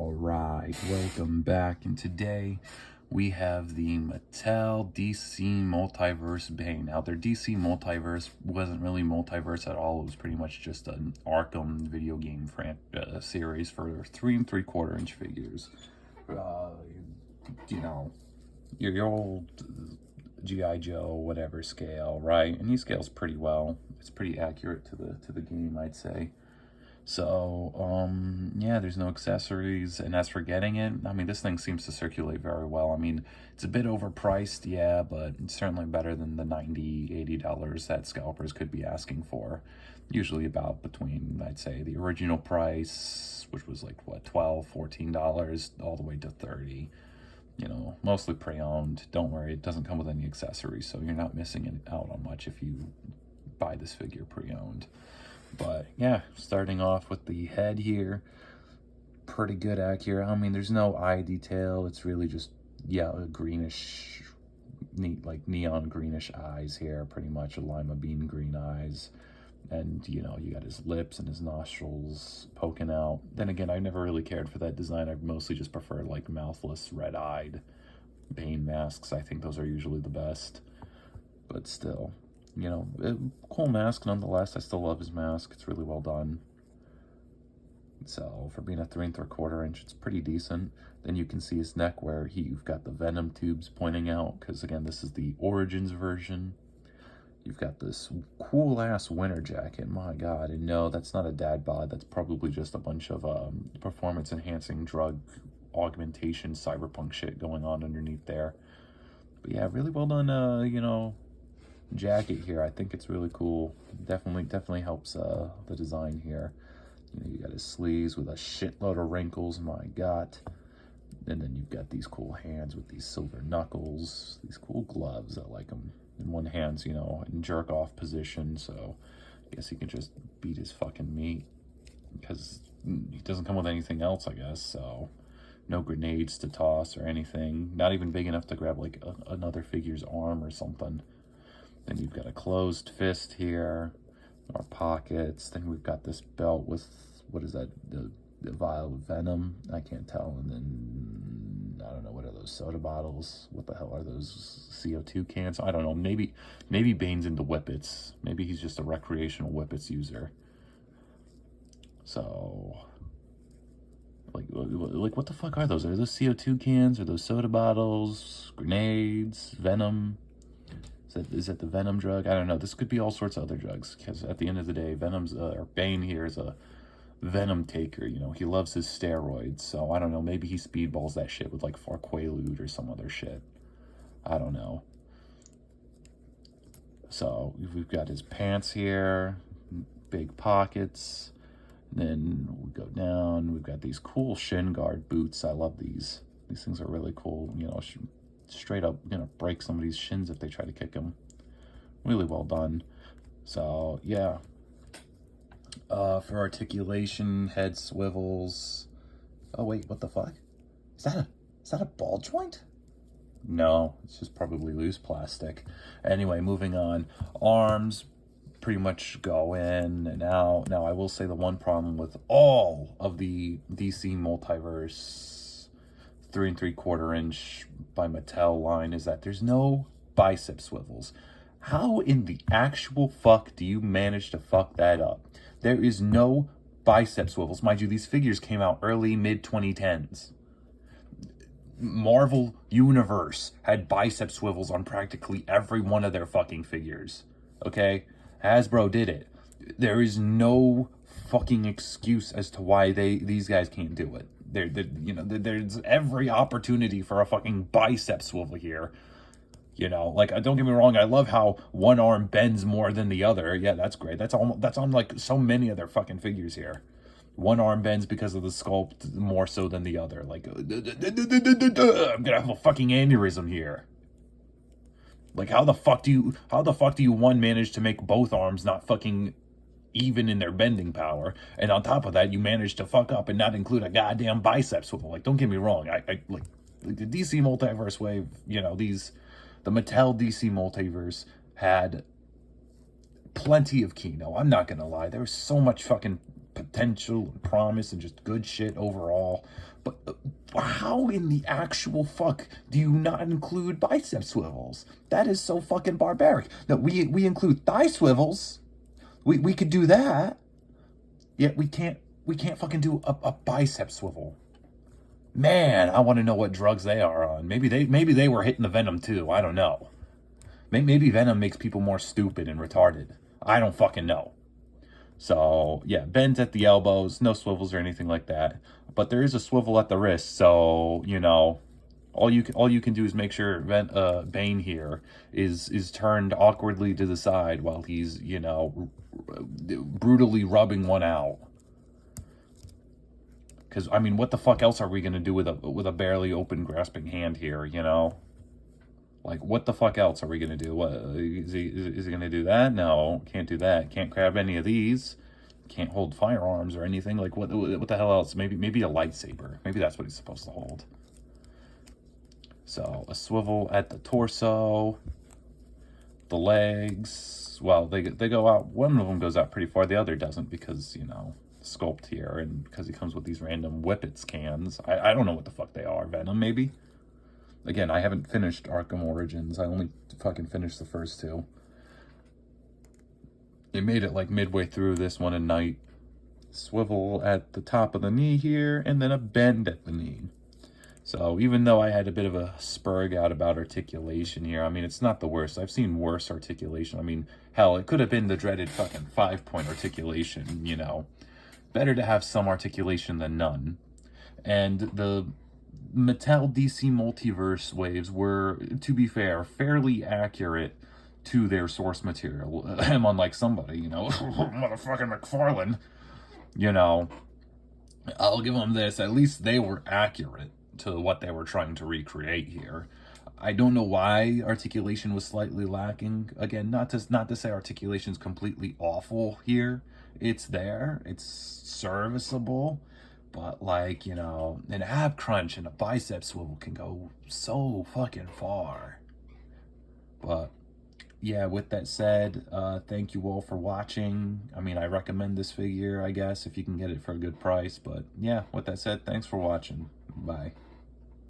Alright, welcome back, and today we have the Mattel DC Multiverse Bane. Now, their DC Multiverse wasn't really multiverse at all. It was pretty much just an Arkham video game series for 3 3/4 inch figures. You know, your old G.I. Joe, whatever scale, right? And he scales pretty well. It's pretty accurate to the game, I'd say. So, yeah, there's no accessories, and as for getting it, I mean, this thing seems to circulate very well. I mean, it's a bit overpriced, yeah, but it's certainly better than the $90, $80 that scalpers could be asking for. Usually about between, I'd say, the original price, which was like, what, $12, $14, all the way to $30. You know, mostly pre-owned. Don't worry, it doesn't come with any accessories, so you're not missing out on much if you buy this figure pre-owned. But yeah, starting off with the head here, pretty good accurate. I mean, there's no eye detail. It's really just, yeah, a greenish, like neon greenish eyes here, pretty much a lima bean green eyes. And, you know, you got his lips and his nostrils poking out. Then again, I never really cared for that design. I mostly just prefer, like, mouthless, red-eyed Bane masks. I think those are usually the best. But still, you know, cool mask nonetheless. I still love his mask. It's really well done. So for being a 3 3/4 inch, it's pretty decent. Then you can see his neck where you've got the venom tubes pointing out, because again, this is the Origins version. You've got this cool ass winter jacket. My God, and no, that's not a dad bod. That's probably just a bunch of performance enhancing drug augmentation cyberpunk shit going on underneath there. But yeah, really well done. You know, jacket here. I think it's really cool. Definitely helps the design here. You know, you got his sleeves with a shitload of wrinkles. My God. And then you've got these cool hands with these silver knuckles. These cool gloves. I like them. In one hand's, you know, in jerk off position, so I guess he can just beat his fucking meat because he doesn't come with anything else, I guess. So no grenades to toss or anything. Not even big enough to grab like another figure's arm or something. Then you've got a closed fist here, more pockets. Then we've got this belt with, what is that, the vial of venom? I can't tell. And then, I don't know, what are those soda bottles? What the hell are those CO2 cans? I don't know. Maybe Bane's into whippets. Maybe he's just a recreational whippets user. So, like what the fuck are those? Are those CO2 cans? Are those soda bottles? Grenades? Venom? Is that the venom drug? I don't know. This could be all sorts of other drugs, because at the end of the day, or Bane here is a venom taker. You know, he loves his steroids, so I don't know, maybe he speedballs that shit with like Farqualude or some other shit. I don't know. So we've got his pants here, big pockets. Then we go down, we've got these cool shin guard boots. I love these. These things are really cool. You know, straight up gonna break somebody's shins if they try to kick them. Really well done. So yeah. For articulation, head swivels. Oh wait, what the fuck? Is that a ball joint? No, it's just probably loose plastic. Anyway, moving on. Arms pretty much go in and out. Now, I will say the one problem with all of the DC Multiverse 3 3/4 inch by Mattel line is that there's no bicep swivels. How in the actual fuck do you manage to fuck that up? There is no bicep swivels. Mind you, these figures came out early, mid-2010s. Marvel Universe had bicep swivels on practically every one of their fucking figures. Okay? Hasbro did it. There is no fucking excuse as to why these guys can't do it. You know, there's every opportunity for a fucking bicep swivel here. You know, like, don't get me wrong, I love how one arm bends more than the other. Yeah, that's great. That's on like so many of their fucking figures here. One arm bends because of the sculpt more so than the other. Like, I'm gonna have a fucking aneurysm here. Like, how the fuck do you one manage to make both arms not fucking even in their bending power, and on top of that, you manage to fuck up and not include a goddamn bicep swivel? Like, don't get me wrong, I like the DC Multiverse wave. You know, the Mattel DC Multiverse had plenty of Kino. I'm not gonna lie. There was so much fucking potential and promise and just good shit overall. But how in the actual fuck do you not include bicep swivels? That is so fucking barbaric. That we include thigh swivels. We could do that. Yet we can't fucking do a bicep swivel. Man, I want to know what drugs they are on. Maybe they were hitting the Venom too. I don't know. Maybe Venom makes people more stupid and retarded. I don't fucking know. So yeah, bends at the elbows, no swivels or anything like that. But there is a swivel at the wrist, so you know, all you can do is make sure Bane here is turned awkwardly to the side while he's, you know, brutally rubbing one out. Because I mean, what the fuck else are we gonna do with a barely open grasping hand here? You know, like what the fuck else are we gonna do? What is he gonna do that? No, can't do that. Can't grab any of these. Can't hold firearms or anything. Like what the hell else? Maybe a lightsaber. Maybe that's what he's supposed to hold. So a swivel at the torso, the legs. Well, they go out. One of them goes out pretty far. The other doesn't because, you know, sculpt here and because he comes with these random Whippets cans. I don't know what the fuck they are. Venom maybe. Again, I haven't finished Arkham Origins. I only fucking finished the first two. They made it like midway through this one a night. Swivel at the top of the knee here, and then a bend at the knee. So even though I had a bit of a spurg out about articulation here, I mean, it's not the worst. I've seen worse articulation. I mean, hell, it could have been the dreaded fucking 5-point articulation, you know. Better to have some articulation than none. And the Mattel DC multiverse waves were, to be fair, fairly accurate to their source material. Unlike somebody, you know, motherfucking McFarlane, you know, I'll give them this. At least they were accurate to what they were trying to recreate here. I don't know why articulation was slightly lacking. Again, not to say articulation's completely awful here. It's there. It's serviceable. But, like, you know, an ab crunch and a bicep swivel can go so fucking far. But yeah, with that said, thank you all for watching. I mean, I recommend this figure, I guess, if you can get it for a good price. But yeah, with that said, thanks for watching. Bye.